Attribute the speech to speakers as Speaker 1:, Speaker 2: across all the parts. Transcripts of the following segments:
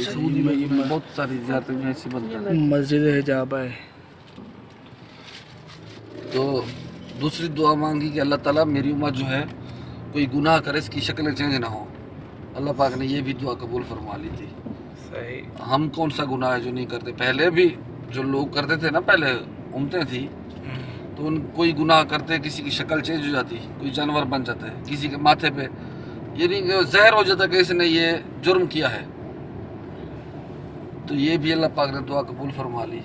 Speaker 1: سعودی میں یہ بہت ساری زیارتیں جو ایسی بنتی ہیں.
Speaker 2: مسجد حجاب ہے.
Speaker 1: تو دوسری دعا مانگی کہ اللہ تعالیٰ میری امت جو ہے کوئی گناہ کرے اس کی شکلیں چینج نہ ہو. اللہ پاک نے یہ بھی دعا قبول فرما لی تھی.
Speaker 2: صحیح.
Speaker 1: ہم کون سا گناہ ہے جو نہیں کرتے. پہلے بھی جو لوگ کرتے تھے نا، پہلے امتیں تھی، تو ان کوئی گناہ کرتے کسی کی شکل چینج ہو جاتی، کوئی جانور بن جاتا ہے، کسی کے ماتھے پہ یہ نہیں کہ زہر ہو جاتا کہ اس نے یہ جرم کیا ہے. تو یہ بھی اللہ پاک نے دعا قبول فرما لی.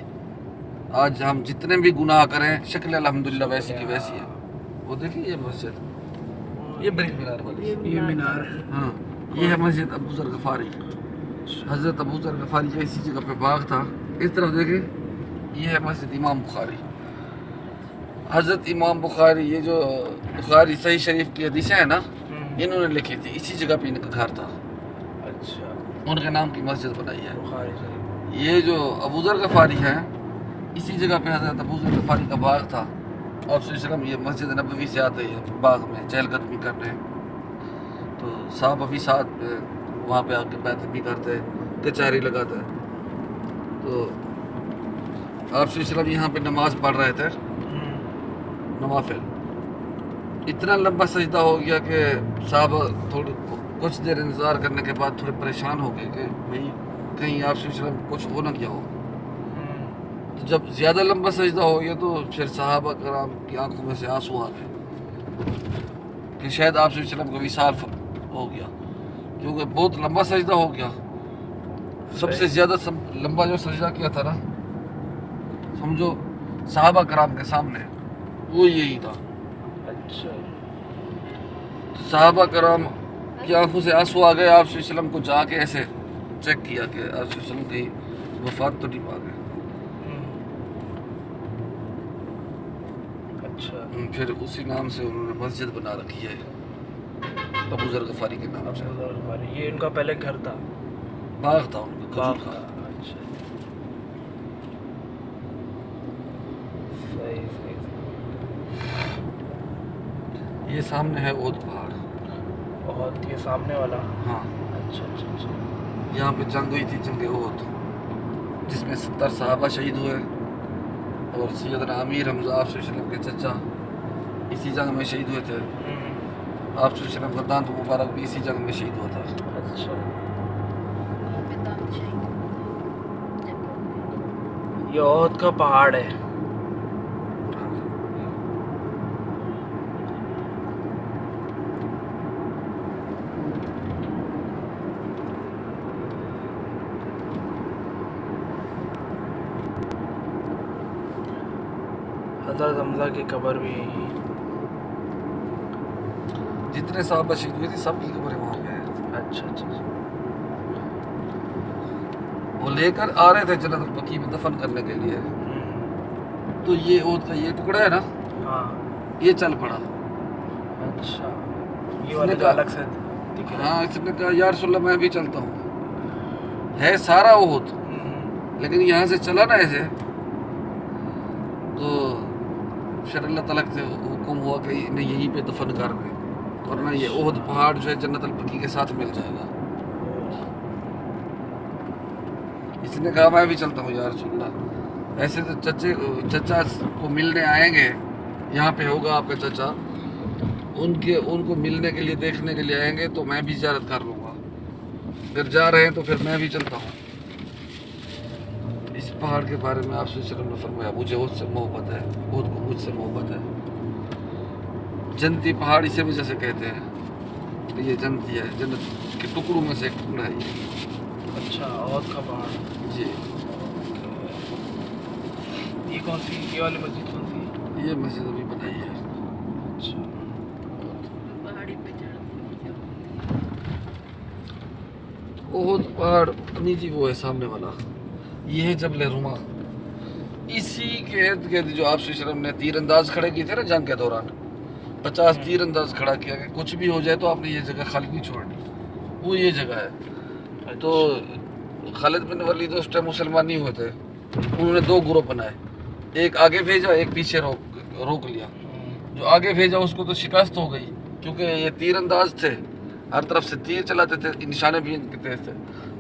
Speaker 1: آج ہم جتنے بھی گناہ کریں شکل الحمدللہ ویسی کی ویسی ہے. وہ دیکھیں یہ مسجد، یہ بریک مینار والی،
Speaker 2: یہ مینار.
Speaker 1: ہاں یہ ہے مسجد ابو ذر غفاری. حضرت ابو ذر غفاری کا اسی جگہ پہ باغ تھا. اس طرف دیکھیں یہ ہے مسجد امام بخاری. حضرت امام بخاری، یہ جو بخاری صحیح شریف کی حدیثیں ہیں نا، انہوں نے لکھی تھی. اسی جگہ پہ ان کا گھر تھا.
Speaker 2: اچھا.
Speaker 1: ان کے نام کی مسجد بنائی ہے.
Speaker 2: بخاری شریف.
Speaker 1: یہ جو ابو ذر غفاری ہیں، اسی جگہ پہ حضرت ابو ذر غفاری کا باغ تھا. اور صلی اللہ علیہ وسلم یہ مسجد نبوی سے آتے ہیں باغ میں چہل قدمی کرنے، تو صاحب ابھی ساتھ وہاں پہ آ کے بیعت بھی کرتے، کچہری لگاتے. تو آپ صلی اللہ علیہ وسلم یہاں پہ نماز پڑھ رہے تھے، نوافل. اتنا لمبا سجدہ ہو گیا کہ صاحب تھوڑی کچھ دیر انتظار کرنے کے بعد تھوڑے پریشان ہو گئے کہ بھئی کہیں آپ صلی اللہ علیہ وسلم کچھ ہو نہ کیا ہو. تو جب زیادہ لمبا سجدہ ہو گیا تو پھر صحابہ کرام کی آنکھوں میں سے آنسو آ گئے کہ شاید آپ صلی اللہ علیہ وسلم کو وصال ہو گیا، کیونکہ بہت لمبا سجدہ ہو گیا. سب سے زیادہ لمبا جو سجدہ کیا تھا نا، سمجھو صحابہ کرام کے سامنے، وہ یہی تھا.
Speaker 2: اچھا.
Speaker 1: تو صحابہ کرام کی آنکھوں سے آنسو آ گئے. آپ صلی اللہ علیہ وسلم کو جا کے ایسے چیک کیا کہ آپ صلی اللہ علیہ وسلم کی وفات تو نہیں پا گئے.
Speaker 2: اچھا.
Speaker 1: پھر اسی نام سے انہوں نے مسجد بنا رکھی ہے، ابو ذر غفاری کے نام سے.
Speaker 2: ابو ذر غفاری. یہ ان کا پہلے گھر تھا،
Speaker 1: باغ تھا ان کا،
Speaker 2: باغ
Speaker 1: کھجور
Speaker 2: کا.
Speaker 1: کا.
Speaker 2: اچھا. صحیح صحیح.
Speaker 1: یہ سامنے ہے اود پہاڑ.
Speaker 2: بہت یہ سامنے والا.
Speaker 1: ہاں،
Speaker 2: اچھا اچھا اچھا.
Speaker 1: یہاں پہ جنگ ہوئی تھی، جنگ اود، جس میں 70 صحابہ شہید ہوئے. اور سیدنا امیر حمزہ آپ صلی اللہ علیہ وسلم کے چچا اسی جنگ میں شہید ہوئے تھے. آپ صلی اللہ علیہ وسلم کا دانت مبارک بھی اسی جنگ میں شہید ہوا تھا.
Speaker 2: اچھا. یہ احد کا پہاڑ ہے. حضرت حمزہ کی قبر بھی یہی.
Speaker 1: جتنے صحابہ شہید ہوئے تھے سب کی قبریں وہاں پہ ہیں.
Speaker 2: اچھا اچھا.
Speaker 1: وہ لے کر آ رہے تھے جنت البقیع میں دفن کرنے کے لیے. تو یہ اود کا یہ ٹکڑا ہے نا،
Speaker 2: ہاں.
Speaker 1: یہ چل پڑا.
Speaker 2: اچھا. یہ والا جو الگ سے دکھ رہا ہے.
Speaker 1: ہاں، اس نے کہا یا رسول اللہ میں بھی چلتا ہوں. ہے سارا اود، لیکن یہاں سے چلا نا ایسے، تو پھر اللہ تعالیٰ سے حکم ہوا کہ انہیں یہیں پہ دفن کر دیں، ورنہ یہ احد پہاڑ جو ہے جنت البقیع کے ساتھ مل جائے گا. اس نے کہا میں بھی چلتا ہوں یا رسول اللہ. ایسے تو چچا کو ملنے آئیں گے، یہاں پہ ہوگا آپ کا چچا، ان کو ملنے کے لیے دیکھنے کے لیے آئیں گے تو میں بھی زیارت کر لوں گا. اگر جا رہے ہیں تو پھر میں بھی چلتا ہوں. اس پہاڑ کے بارے میں آپ صلی اللہ علیہ وسلم نے فرمایا مجھے احد سے محبت ہے، احد کو مجھ سے محبت ہے. جنتی پہاڑ اسی وجہ سے کہتے ہیں کہ یہ جنتی ہے، جنت کے ٹکڑوں میں سے ایک ٹکڑا ہے یہ.
Speaker 2: اچھا. احد کا پہاڑ.
Speaker 1: جی.
Speaker 2: یہ کون سی، یہ والی مسجد کون سی؟
Speaker 1: یہ مسجد ابھی بنائی ہے.
Speaker 2: اچھا.
Speaker 1: احد پہاڑ نہیں جی، وہ ہے سامنے والا. یہ ہے جبل رما. اسی کے ارد گرد جو آپ صلی اللہ علیہ وسلم نے تیر انداز کھڑے کیے تھے نا جنگ کے دوران، 50 تیر انداز کھڑا کیا کہ کچھ بھی ہو جائے تو آپ نے یہ جگہ خالی نہیں چھوڑنی، وہ یہ جگہ ہے. تو خالد بن ولید اس ٹائم مسلمان نہیں ہوئے تھے، انہوں نے 2 گروپ بنائے، ایک آگے بھیجا، ایک پیچھے روک لیا. جو آگے بھیجا اس کو تو شکست ہو گئی، کیونکہ یہ تیر انداز تھے، ہر طرف سے تیر چلاتے تھے، نشانے بھی ان کے تیز تھے.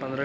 Speaker 2: 15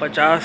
Speaker 2: 50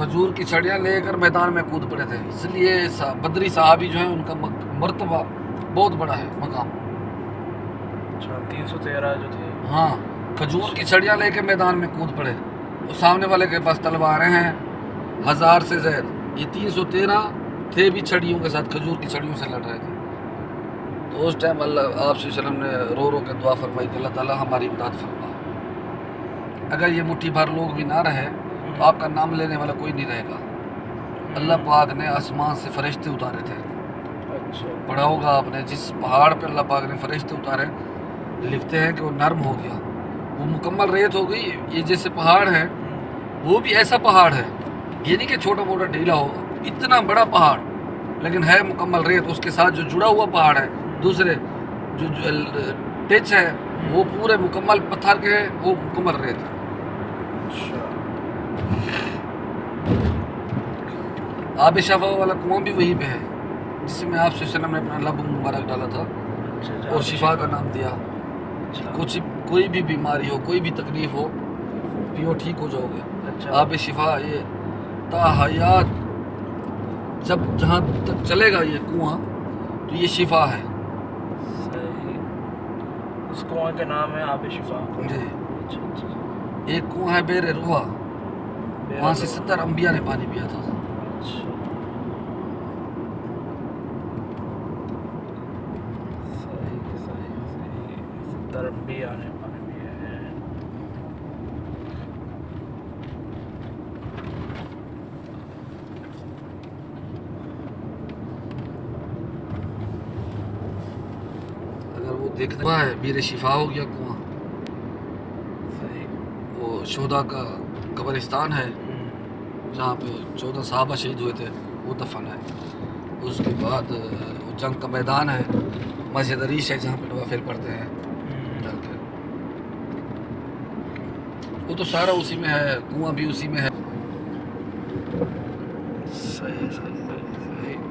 Speaker 1: کھجور کی چھڑیاں لے کر میدان میں کود پڑے تھے. اس لیے بدری صحابی جو ہیں ان کا مرتبہ بہت بڑا ہے, مقام.
Speaker 2: اچھا 313 جو تھے.
Speaker 1: ہاں, کھجور کی چھڑیاں لے کے میدان میں کود پڑے. اور سامنے والے کے پاس تلواریں ہیں 1000 سے زائد. یہ 313 تھے بھی چھڑیوں کے ساتھ, کھجور کی چھڑیوں سے لڑ رہے تھے. تو اس ٹائم اللہ آپ صلی اللہ علیہ وسلم نے رو رو کے دعا فرمائی کہ اللہ تعالیٰ ہماری امداد فرما. اگر یہ مٹھی بھر لوگ بھی نہ رہے تو آپ کا نام لینے والا کوئی نہیں رہے گا. اللہ پاک نے آسمان سے فرشتے اتارے تھے.
Speaker 2: اچھا.
Speaker 1: پڑھا ہوگا آپ نے, جس پہاڑ پہ اللہ پاک نے فرشتے اتارے, لکھتے ہیں کہ وہ نرم ہو گیا, وہ مکمل ریت ہو گئی. یہ جیسے پہاڑ ہے وہ بھی ایسا پہاڑ ہے, یہ نہیں کہ چھوٹا موٹا ڈھیلا ہوگا, اتنا بڑا پہاڑ لیکن ہے مکمل ریت. اس کے ساتھ جو جڑا ہوا پہاڑ ہے دوسرے جو ٹچ ہے وہ پورے مکمل پتھر کے ہیں, وہ مکمل ریت. آب شفا والا کنواں بھی وہیں پہ ہے جس میں آپ صلی اللہ علیہ وسلم نے اپنا لب مبارک ڈالا تھا اور شفا کا نام دیا. کچھ کوئی بھی بیماری ہو, کوئی بھی تکلیف ہو, پیو ٹھیک ہو جاؤ گے. آب شفا یہ تا حیات جب جہاں تک چلے گا یہ کنواں تو یہ شفا ہے.
Speaker 2: اس کنواں کا نام ہے آب شفا.
Speaker 1: جی. ایک کنواں ہے بیر روحا, وہاں سے 70 انبیاء نے پانی پیا تھا. اگر وہ دیکھتا ہے بیر شفا ہو گیا کنواں, وہ شہداء کا قبرستان ہے جہاں پہ 14 صحابہ شہید ہوئے تھے, وہ دفن ہے. اس کے بعد جنگ کا میدان ہے, مسجد عریش ہے جہاں پہ نوافل پڑھتے ہیں جنگ کے, وہ تو سارا اسی میں ہے, کنواں بھی اسی میں ہے.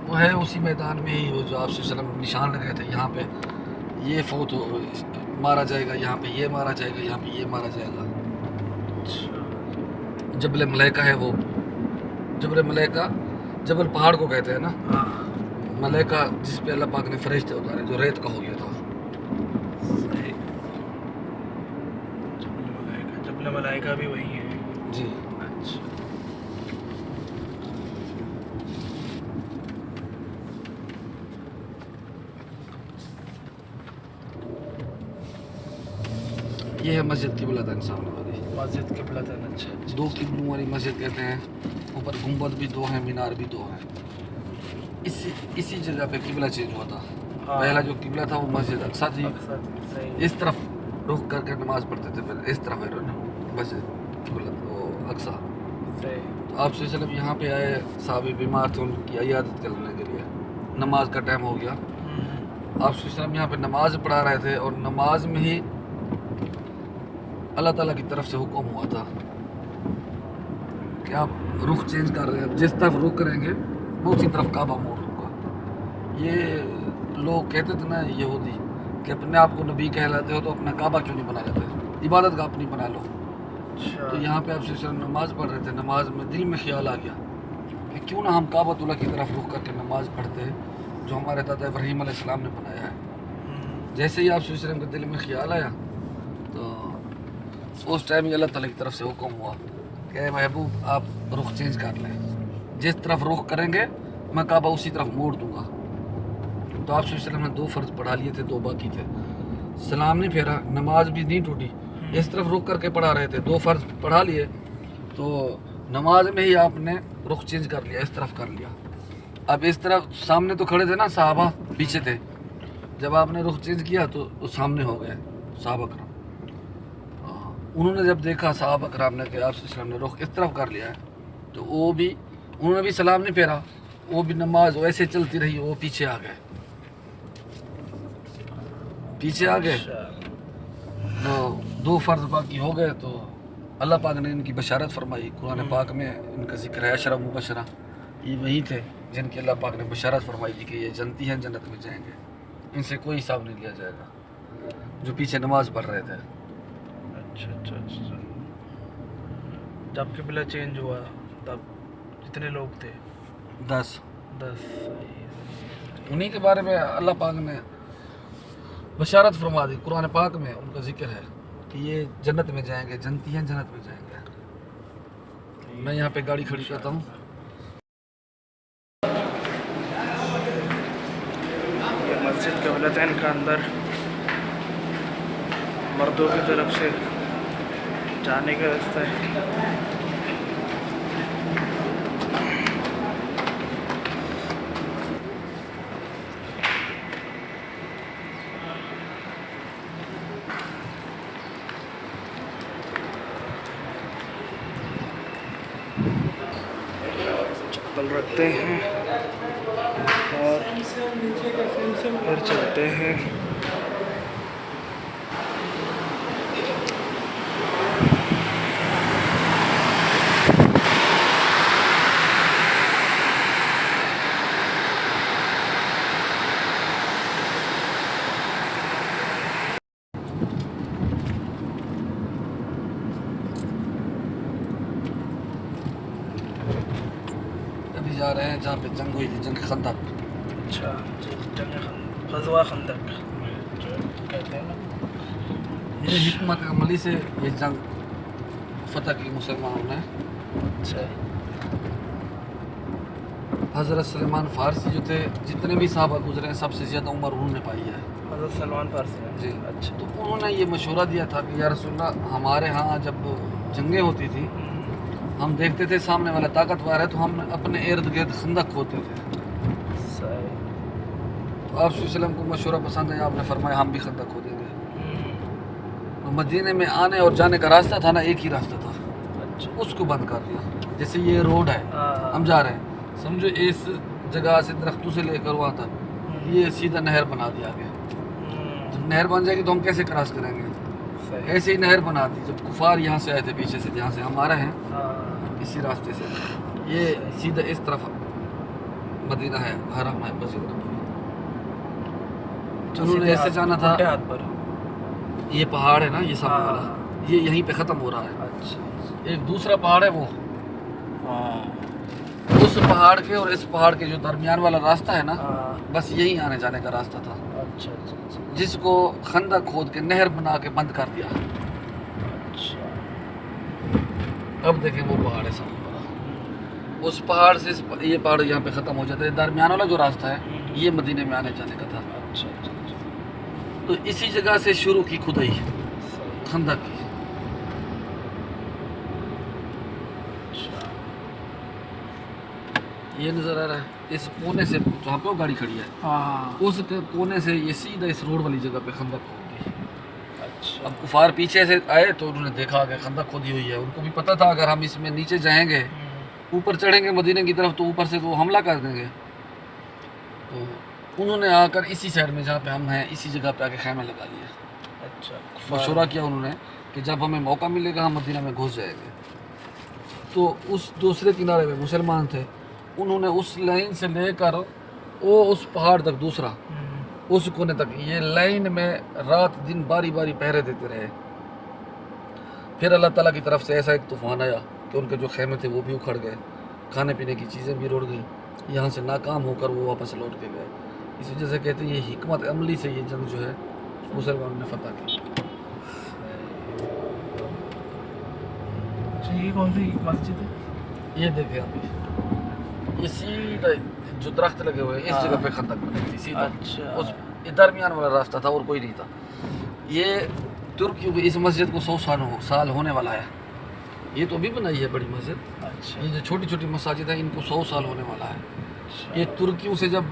Speaker 1: وہ ہے اسی میدان میں ہی, وہ جو آپ صلی اللہ علیہ وسلم نشان لگائے تھے, یہاں پہ یہ فوت مارا جائے گا, یہاں پہ یہ مارا جائے گا, یہاں پہ یہ مارا جائے گا. جبل ملیکہ ہے وہ, جبل ملیکہ, جبل پہاڑ کو کہتے ہیں نا, ملیکہ جس پہ اللہ پاک نے فرشتے اتارے, جو ریت کا ہو گیا تھا.
Speaker 2: جبل ملائکہ بھی وہی ہے.
Speaker 1: جی.
Speaker 2: اچھا.
Speaker 1: یہ ہے مسجد قبلہ تین سامنے والی,
Speaker 2: مسجد قبلہ تین. اچھا.
Speaker 1: 2 قبلوں والی مسجد کہتے ہیں. اوپر گنبد بھی 2 ہیں, مینار بھی 2 ہیں. اسی جگہ پہ قبلہ چینج ہوا تھا. پہلا جو قبلہ تھا وہ مسجد اقصی تھی, اس طرف رخ کر کے نماز پڑھتے تھے, پھر اس طرف ہے مسجد قبلہ وہ اقصی. تو آپ صلی اللہ علیہ وسلم یہاں پہ آئے, صحابی بیمار تھے, ان کی عیادت کرنے کے لیے. نماز کا ٹائم ہو گیا, آپ صلی اللہ علیہ وسلم یہاں پہ نماز پڑھا رہے تھے, اور نماز میں ہی اللہ تعالیٰ کی طرف سے حکم ہوا تھا کہ آپ رخ چینج کر رہے ہیں, جس طرف رخ کریں گے میں اسی طرف کعبہ موڑ دوں گا. یہ لوگ کہتے تھے نا یہودی کہ اپنے آپ کو نبی کہلاتے ہو تو اپنا کعبہ کیوں نہیں بنا لیتے, عبادت کا اپنی بنا لو. تو یہاں پہ آپ صلی اللہ علیہ وسلم نماز پڑھ رہے تھے, نماز میں دل میں خیال آ گیا کہ کیوں نہ ہم کعبۃ اللہ کی طرف رخ کر کے نماز پڑھتے ہیں جو ہمارے دادا ابراہیم علیہ السلام نے بنایا ہے. جیسے ہی آپ صلی اللہ علیہ وسلم کے دل میں خیال آیا تو اس ٹائم ہی اللہ تعالیٰ کی طرف سے حکم ہوا کہ اے محبوب آپ رخ چینج کر لیں, جس طرف رخ کریں گے میں کعبہ اسی طرف موڑ دوں گا. تو آپ صلی اللہ علیہ وسلم نے 2 فرض پڑھا لیے تھے, 2 باقی تھے. سلام نہیں پھیرا, نماز بھی نہیں ٹوٹی, اس طرف رخ کر کے پڑھا رہے تھے. 2 فرض پڑھا لیے تو نماز میں ہی آپ نے رخ چینج کر لیا, اس طرف کر لیا. اب اس طرف سامنے تو کھڑے تھے نا صحابہ, پیچھے تھے. جب آپ نے رخ چینج کیا تو وہ سامنے ہو گئے صحابہ کرام. انہوں نے جب دیکھا صحابہ کرام نے کہ آپ صلی اللہ علیہ وسلم نے رخ اس طرف کر لیا ہے تو وہ بھی, انہوں نے بھی سلام نہیں پھیرا, وہ بھی نماز ویسے چلتی رہی, وہ پیچھے آ گئے. تو 2 فرض باقی ہو گئے تو اللہ پاک نے ان کی بشارت فرمائی. قرآن پاک میں ان کا ذکر ہے, عشرہ مبشرہ, یہ وہی تھے جن کی اللہ پاک نے بشارت فرمائی تھی کہ یہ جنتی ہیں, جنت میں جائیں گے, ان سے کوئی حساب نہیں لیا جائے گا, جو پیچھے نماز پڑھ رہے تھے.
Speaker 2: اچھا. جب قبلہ چینج ہوا تب کتنے لوگ تھے؟
Speaker 1: 10.
Speaker 2: 10.
Speaker 1: انہیں کے بارے میں اللہ پاک نے بشارت فرما دی. قرآن پاک میں ان کا ذکر ہے کہ یہ جنت میں جائیں گے, جنتی ہیں, جنت میں جائیں گے. میں یہاں پہ گاڑی کھڑی کرتا ہوں.
Speaker 2: یہ مسجد قبلتین کا اندر مردوں کی طرف سے جانے کا راستہ ہے. چپل رکھتے ہیں اور پھر چلتے ہیں.
Speaker 1: ابھی جا رہے ہیں جہاں پہ جنگ ہوئی تھی, جنگ خندق.
Speaker 2: اچھا, غزوہ خندق جو کہتے ہیں نا,
Speaker 1: یہ حکمت عملی سے یہ جنگ فتح کی مسلمانوں نے.
Speaker 2: اچھا.
Speaker 1: حضرت سلمان فارسی جو تھے, جتنے بھی صحابہ گزرے ہیں سب سے زیادہ عمر انہوں نے پائی ہے.
Speaker 2: حضرت سلمان فارسی نے؟
Speaker 1: جی.
Speaker 2: اچھا.
Speaker 1: تو انہوں نے یہ مشورہ دیا تھا کہ یا رسول اللہ, ہمارے ہاں جب جنگیں ہوتی تھی ہم دیکھتے تھے سامنے والا طاقتور ہے تو ہم اپنے ارد گرد خندق کھودتے تھے. تو آپ صلی اللہ علیہ وسلم کو مشورہ پسند ہے, آپ نے فرمایا ہم بھی خندق کھودیں گے. تو مدینے میں آنے اور جانے کا راستہ تھا نا, ایک ہی راستہ تھا.
Speaker 2: اچھا.
Speaker 1: اس کو بند کر دیا. جیسے یہ روڈ ہے, ہم جا رہے ہیں, سمجھو اس جگہ سے درختوں سے لے کر وہاں تک یہ سیدھا نہر بنا دیا گیا. جب نہر بن جائے گی تو ہم کیسے کراس کریں گے؟ ایسے ہی نہر بنا دی. جب کفار یہاں سے آئے تھے پیچھے سے, جہاں سے ہم آ رہے ہیں اسی راستے سے, یہ سیدھا اس طرف مدینہ ہے, حرم ہے, مسجد نبوی. انہوں نے ایسے جانا تھا.
Speaker 2: ہاتھ پر
Speaker 1: یہ پہاڑ ہے نا, یہ سامنے والا, یہ یہیں پہ ختم ہو رہا ہے.
Speaker 2: اچھا.
Speaker 1: ایک دوسرا پہاڑ ہے وہ, اس پہاڑ کے اور اس پہاڑ کے جو درمیان والا راستہ ہے نا, بس یہی آنے جانے کا راستہ تھا.
Speaker 2: اچھا.
Speaker 1: جس کو خندق کھود کے نہر بنا کے بند کر دیا. اب دیکھیں وہ پہاڑ ہے سامنے والا, اس پہاڑ سے یہ پہاڑ یہاں پہ ختم ہو جاتا ہے. درمیان والا جو راستہ ہے یہ مدینے میں آنے جانے کا تھا. تو اسی جگہ سے شروع کی کھدائی خندق کی. یہ نظر آ رہا ہے اس کونے سے, جہاں پہ وہ گاڑی کھڑی ہے اس کونے سے یہ سیدھا اس روڈ والی جگہ پہ خندق کھود گئی. اب کفار پیچھے سے آئے تو انہوں نے دیکھا کہ خندق کھودی ہوئی ہے. ان کو بھی پتہ تھا اگر ہم اس میں نیچے جائیں گے, اوپر چڑھیں گے مدینے کی طرف, تو اوپر سے تو حملہ کر دیں گے. تو انہوں نے آ کر اسی سائڈ میں جہاں پہ ہم ہیں اسی جگہ پہ آ کے خیمے لگا لیے.
Speaker 2: اچھا.
Speaker 1: مشورہ کیا انہوں نے کہ جب ہمیں موقع ملے گا ہم مدینہ میں گھس جائیں گے. تو اس دوسرے کنارے میں مسلمان تھے, انہوں نے اس لائن سے لے کر وہ اس پہاڑ تک, دوسرا اس کونے تک, یہ لائن میں رات دن باری باری پہرے دیتے رہے. پھر اللہ تعالیٰ کی طرف سے ایسا ایک طوفان آیا کہ ان کے جو خیمے تھے وہ بھی اکھڑ گئے, کھانے پینے کی چیزیں بھی رڑ گئیں. یہاں سے ناکام ہو کر وہ واپس لوٹ کے گئے. اس وجہ سے کہتے ہیں یہ حکمت عملی سے یہ جنگ جو ہے مسلمانوں نے فتح کی.
Speaker 2: یہ کون سی مسجد ہے؟
Speaker 1: یہ دیکھیں ابھی, یہ سیدھا جو درخت لگے ہوئے اس جگہ پہ خندق بنی تھی سیدھا.
Speaker 2: اچھا.
Speaker 1: اس درمیان والا راستہ تھا اور کوئی نہیں تھا. یہ ترکیوں کی اس مسجد کو 100 سال ہونے والا ہے. یہ تو ابھی بنائی ہے بڑی مسجد.
Speaker 2: اچھا.
Speaker 1: یہ جو چھوٹی چھوٹی مساجد ہیں ان کو 100 سال ہونے والا ہے. یہ ترکیوں سے جب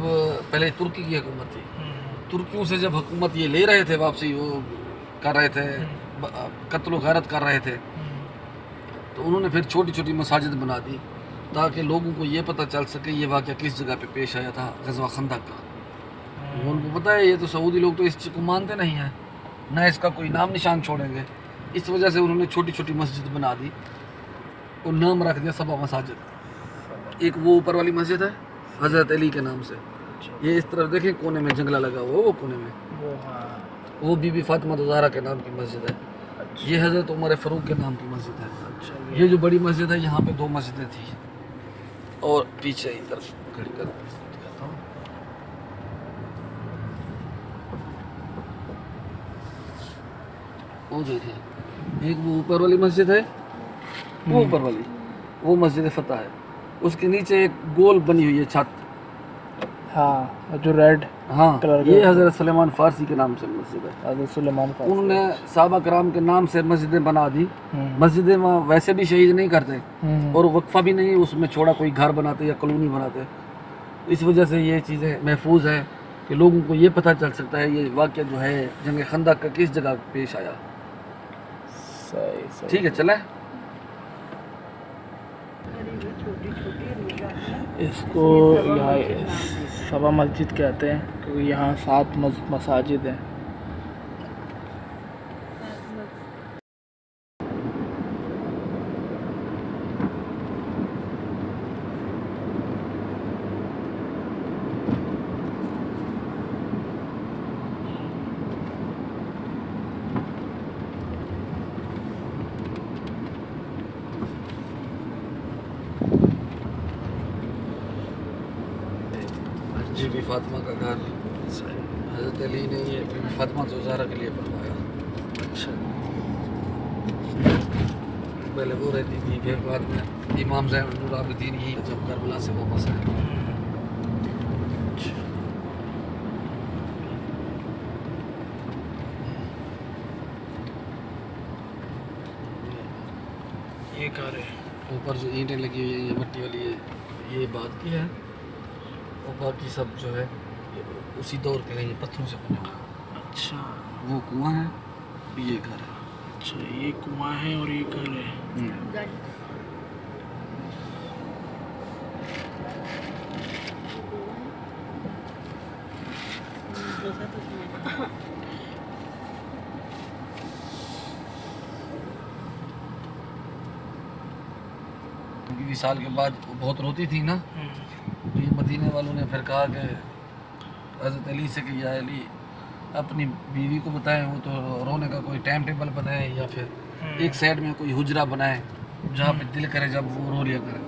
Speaker 1: پہلے ترکی کی حکومت تھی, ترکیوں سے جب حکومت یہ لے رہے تھے واپسی, وہ کر رہے تھے, قتل و غارت کر رہے تھے, تو انہوں نے پھر چھوٹی چھوٹی مساجد بنا دی تاکہ لوگوں کو یہ پتہ چل سکے یہ واقعہ کس جگہ پہ پیش آیا تھا, غزوہ خندق کا. ان کو پتہ ہے یہ تو سعودی لوگ تو اس چیز کو مانتے نہیں ہیں, نہ اس کا کوئی نام نشان چھوڑیں گے. اس وجہ سے انہوں نے چھوٹی چھوٹی مسجد بنا دی اور نام رکھ دیا 7 مساجد. ایک وہ اوپر والی مسجد ہے حضرت علی کے نام سے, یہ اس طرف دیکھیں کونے میں جنگلہ لگا ہوا, وہ کونے میں وہ بی بی فاطمہ زہرا کے نام کی مسجد ہے. یہ حضرت عمر فاروق کے نام کی مسجد ہے. یہ جو بڑی مسجد ہے یہاں پہ 2 مسجدیں تھیں. اور پیچھے ادھر کھڑی کر دکھاتا ہوں. وہ دیکھیں ایک وہ اوپر والی مسجد ہے, وہ اوپر والی وہ مسجد فتح ہے, اس کے نیچے ایک گول بنی ہوئی ہے چھت.
Speaker 2: ہاں جو ریڈ
Speaker 1: ہاں
Speaker 2: کلر کا
Speaker 1: یہ حضرت سلیمان فارسی کے نام سے مسجد ہے.
Speaker 2: حضرت سلیمان فارسی.
Speaker 1: انہوں نے صحابہ کرام کے نام سے مسجدیں بنا دی. مسجدیں وہاں ویسے بھی شہید نہیں کرتے اور وقفہ بھی نہیں اس میں چھوڑا کوئی گھر بناتے یا کالونی بناتے. اس وجہ سے یہ چیزیں محفوظ ہیں کہ لوگوں کو یہ پتہ چل سکتا ہے یہ واقعہ جو ہے جنگ خندق کا کس جگہ پیش آیا.
Speaker 2: صحیح.
Speaker 1: ٹھیک ہے چلیں.
Speaker 2: اس کو یہاں صبا مسجد کہتے ہیں کیونکہ یہاں 7 مساجد ہیں.
Speaker 1: بی بی فاطمہ کا گھر حضرت علی نے یہ بی بی فاطمہ زہرا کے لیے بنوایا.
Speaker 2: اچھا.
Speaker 1: پہلے وہ رہتی تھی پھر بعد میں امام زین العابدین ہی جب کربلا سے واپس آئے.
Speaker 2: یہ گھر ہے
Speaker 1: اوپر جو اینٹیں لگی ہوئی ہیں یہ مٹی والی ہے, یہ بات کی ہے, اور باقی سب جو ہے اسی دور کے ہیں, یہ پتھروں سے بنے ہوئے.
Speaker 2: اچھا.
Speaker 1: وہ کنواں ہے, یہ گھر ہے.
Speaker 2: اچھا یہ کنواں ہے اور یہ گھر ہے.
Speaker 1: سال کے بعد وہ بہت روتی تھی نا, تو یہ مدینے والوں نے پھر کہا کہ حضرت علی سے کہ یا علی اپنی بیوی کو بتائیں وہ تو رونے کا کوئی ٹائم ٹیبل بنائے یا پھر ایک سائڈ میں کوئی حجرہ بنائے جہاں پہ دل کرے جب وہ رو لیا کرے.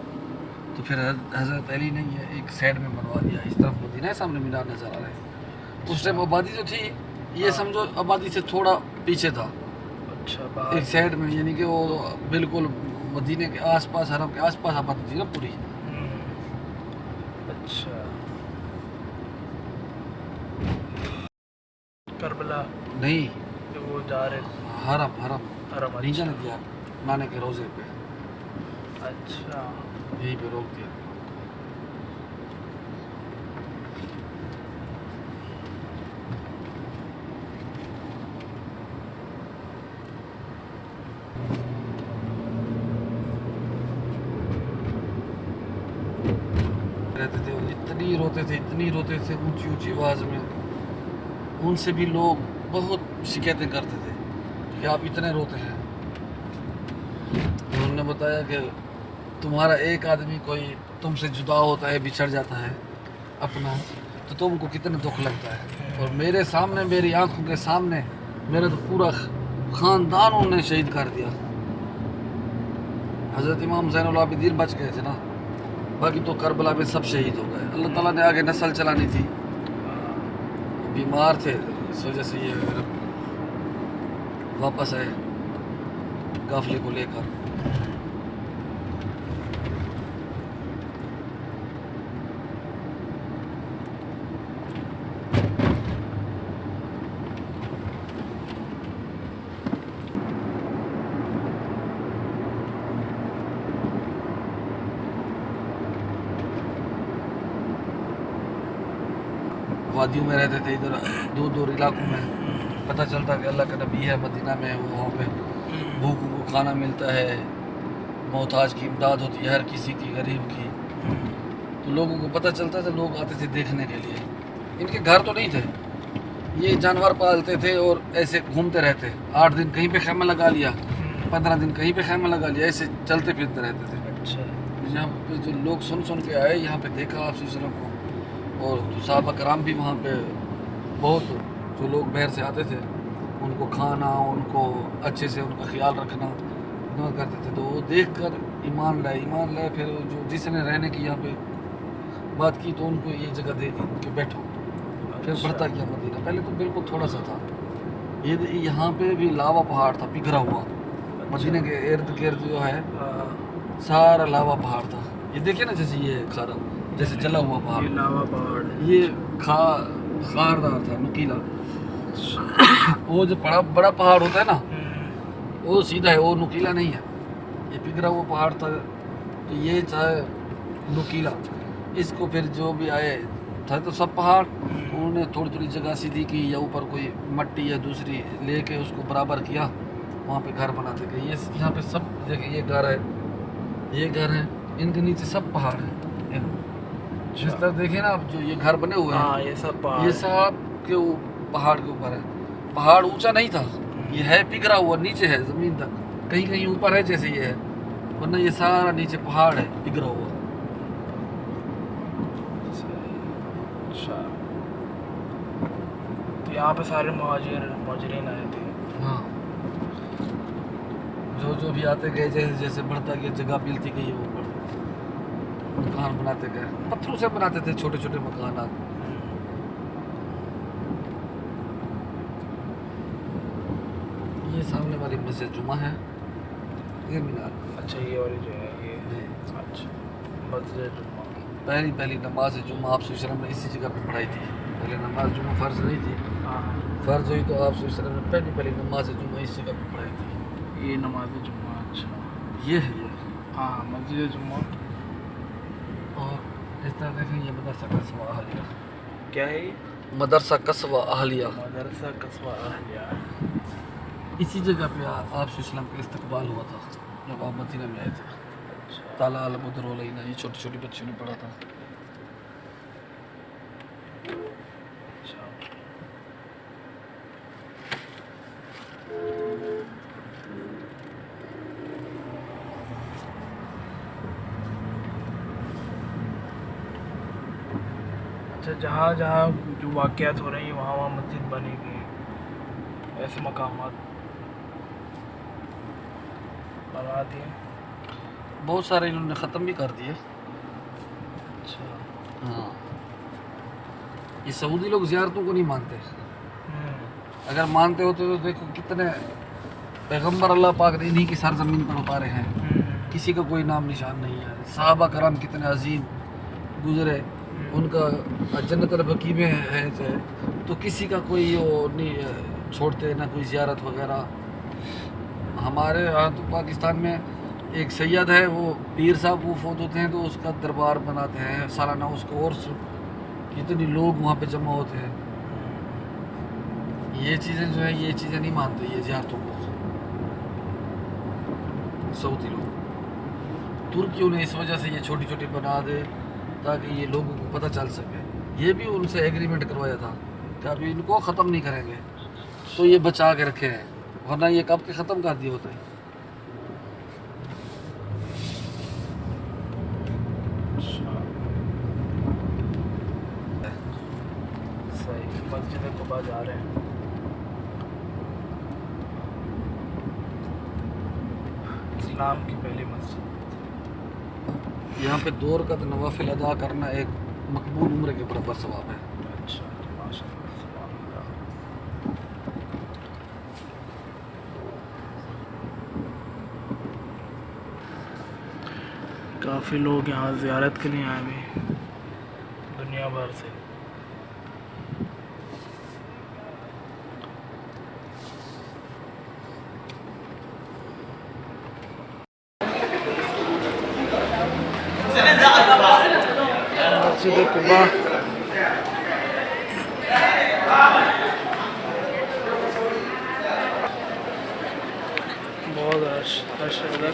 Speaker 1: تو پھر حضرت علی نے یہ ایک سائڈ میں بنوا دیا. اس طرف مدینہ ہے, سامنے مینار نظر آ رہا ہے. اس ٹائم آبادی جو تھی یہ سمجھو آبادی سے تھوڑا پیچھے تھا.
Speaker 2: اچھا.
Speaker 1: ایک سائڈ میں یعنی کہ وہ بالکل مدینے کے آس پاس حرم کے آس پاس آبادی تھی نا پوری.
Speaker 2: اچھا. کربلا
Speaker 1: نہیں
Speaker 2: وہ جا رہے
Speaker 1: حرم
Speaker 2: حرم.
Speaker 1: نہیں جانے دیا نانے کے روزے پہ,
Speaker 2: اچھا.
Speaker 1: یہیں پہ روک دیا. رہتے تھے اتنی روتے تھے اونچی آواز میں. ان سے بھی لوگ بہت شکایتیں کرتے تھے کہ آپ اتنے روتے ہیں. انہوں نے بتایا کہ تمہارا ایک آدمی کوئی تم سے جدا ہوتا ہے, بچھڑ جاتا ہے اپنا, تو تم کو کتنا دکھ لگتا ہے. اور میرے سامنے, میری آنکھوں کے سامنے میرا تو پورا خاندان انہوں نے شہید کر دیا. حضرت امام زین العابدین بچ گئے تھے نا, باقی تو کربلا میں سب شہید ہو گئے. اللہ تعالیٰ نے آگے نسل چلانی تھی, بیمار تھے اس وجہ سے یہ واپس آئے قافلے کو لے کر. وادیوں میں رہتے تھے, ادھر دور دور علاقوں میں. پتہ چلتا کہ اللہ کا نبی ہے مدینہ میں, وہاں پہ بھوکوں کو کھانا ملتا ہے, محتاج کی امداد ہوتی ہے ہر کسی کی, غریب کی. تو لوگوں کو پتہ چلتا تھا, لوگ آتے تھے دیکھنے کے لیے. ان کے گھر تو نہیں تھے, یہ جانور پالتے تھے اور ایسے گھومتے رہتے. 8 دن کہیں پہ خیمہ لگا لیا, 15 دن کہیں پہ خیمہ لگا لیا, ایسے چلتے پھرتے رہتے تھے.
Speaker 2: اچھا.
Speaker 1: یہاں پہ جو لوگ سن کے آئے, یہاں پہ دیکھا آپ صلی اللہ علیہ وسلم کو, اور صحابہ کرام بھی وہاں پہ بہت, جو لوگ باہر سے آتے تھے ان کو کھانا, ان کو اچھے سے ان کا خیال رکھنا کرتے تھے. تو وہ دیکھ کر ایمان لائے پھر جو جس نے رہنے کی یہاں پہ بات کی تو ان کو یہ جگہ دے دی کہ بیٹھو، پھر بڑھتا گیا مدینہ. پہلے تو بالکل تھوڑا سا تھا. یہاں پہ بھی لاوا پہاڑ تھا پگھرا ہوا. مدینہ کے ارد گرد جو ہے سارا لاوا پہاڑ تھا. یہ دیکھیں نا جیسے یہ کھارا جیسے جلا ہوا پہاڑ،
Speaker 2: یہ لاوا پہاڑ
Speaker 1: یہ خاردار تھا، نکیلا. وہ جو بڑا پہاڑ ہوتا ہے نا وہ سیدھا ہے، وہ نکیلا نہیں ہے. یہ پگھرا ہوا پہاڑ تھا تو یہ چاہے نکیلا. اس کو پھر جو بھی آئے تھا تو سب پہاڑ انہوں نے تھوڑی جگہ سیدھی کی یا اوپر کوئی مٹی یا دوسری لے کے اس کو برابر کیا، وہاں پہ گھر بناتے گئے. یہاں پہ سب دیکھیں یہ گھر ہے، یہ گھر ہے، ان کے نیچے سب پہاڑ ہیں. جس طرح دیکھیں نا آپ جو یہ گھر بنے ہوئے ہیں
Speaker 2: یہ سب پہاڑ،
Speaker 1: یہ سب کے پہاڑ کے اوپر ہے. پہاڑ اونچا نہیں تھا، یہ ہے پگھرا ہوا، نیچے ہے زمین تک، کہیں اوپر ہے جیسے یہ ہے، ورنہ یہ سارا نیچے پہاڑ ہے پگھرا ہوا.
Speaker 2: تو یہاں پہ سارے مہاجرین آئے تھے.
Speaker 1: ہاں جو بھی آتے گئے جیسے بڑھتا گیا جگہ ملتی گئی وہ مکان بناتے گئے. پتھروں سے بناتے تھے چھوٹے چھوٹے مکانات. یہ سامنے والی مسجد جمعہ ہے، یہ مینار.
Speaker 2: اچھا یہ والی جو ہے یہ اچھا مسجد جمعہ.
Speaker 1: پہلی نماز جمعہ آپ صلی اللہ علیہ وسلم نے اسی جگہ پہ پڑھائی تھی. پہلے نماز جمعہ فرض نہیں تھی، فرض ہوئی تو آپ صلی اللہ علیہ وسلم نے پہلی نماز جمعہ اس جگہ پہ پڑھائی تھی.
Speaker 2: یہ نماز جمعہ. اچھا
Speaker 1: یہ ہے یہ
Speaker 2: ہاں مسجد جمعہ.
Speaker 1: اور اس طرح دیکھیں یہ مدرسہ قصبہ اہلیہ.
Speaker 2: کیا ہے یہ؟
Speaker 1: مدرسہ قصبہ اہلیہ.
Speaker 2: مدرسہ قصبہ اہلیہ.
Speaker 1: اسی جگہ پہ آپ صلی اللہ علیہ وسلم کا استقبال ہوا تھا جب آپ مدینہ میں آئے تھے. تالا المدر علینا، یہ چھوٹی بچیوں نے پڑھا تھا.
Speaker 2: اچھا جہاں جو واقعات ہو رہے ہیں وہاں مسجد بنے گی، ایسے مقامات بنا دیے.
Speaker 1: بہت سارے انہوں نے ختم بھی کر دیے.
Speaker 2: اچھا
Speaker 1: ہاں یہ سعودی لوگ زیارتوں کو نہیں مانتے. اگر مانتے ہوتے تو دیکھو کتنے پیغمبر اللہ پاک نے انہی کی سرزمین پر اتارے ہیں، کسی کا کوئی نام نشان نہیں ہے. صحابہ کرام کتنے عظیم گزرے، ان کا جنت البقیع میں ہے تو کسی کا کوئی وہ نہیں چھوڑتے، نہ کوئی زیارت وغیرہ. ہمارے یہاں تو پاکستان میں ایک سید ہے، وہ پیر صاحب وہ فوت ہوتے ہیں تو اس کا دربار بناتے ہیں سالانہ، اس کو اور کتنے لوگ وہاں پہ جمع ہوتے ہیں. یہ چیزیں جو ہے یہ چیزیں نہیں مانتے یہ زیارتوں کو سعودی لوگ. ترکیوں نے اس وجہ سے یہ چھوٹی بنا دے تاکہ یہ لوگوں کو پتہ چل سکے. یہ بھی ان سے ایگریمنٹ کروایا تھا کہ ابھی ان کو ختم نہیں کریں گے تو یہ بچا کے رکھے ہیں، ورنہ یہ کب کے ختم کر دیے ہوتے ہیں.
Speaker 2: صحیح. مسجد قباء جا رہے ہیں. اسلام کی پہلی مسجد.
Speaker 1: یہاں پہ 2 رکعت نوافل ادا کرنا ایک مقبول عمرے کے برابر ثواب ہے.
Speaker 2: اچھا ماشاء اللہ سبحان اللہ. کافی لوگ یہاں زیارت کے لیے آئے ہوئے دنیا بھر سے. مسجد قباء بہت رش ادھر.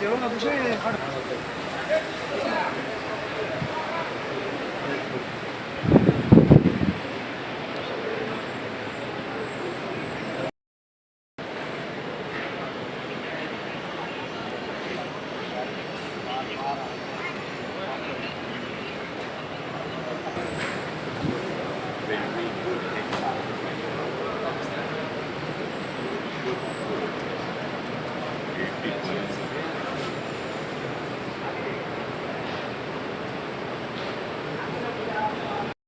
Speaker 2: Lleva una ducha y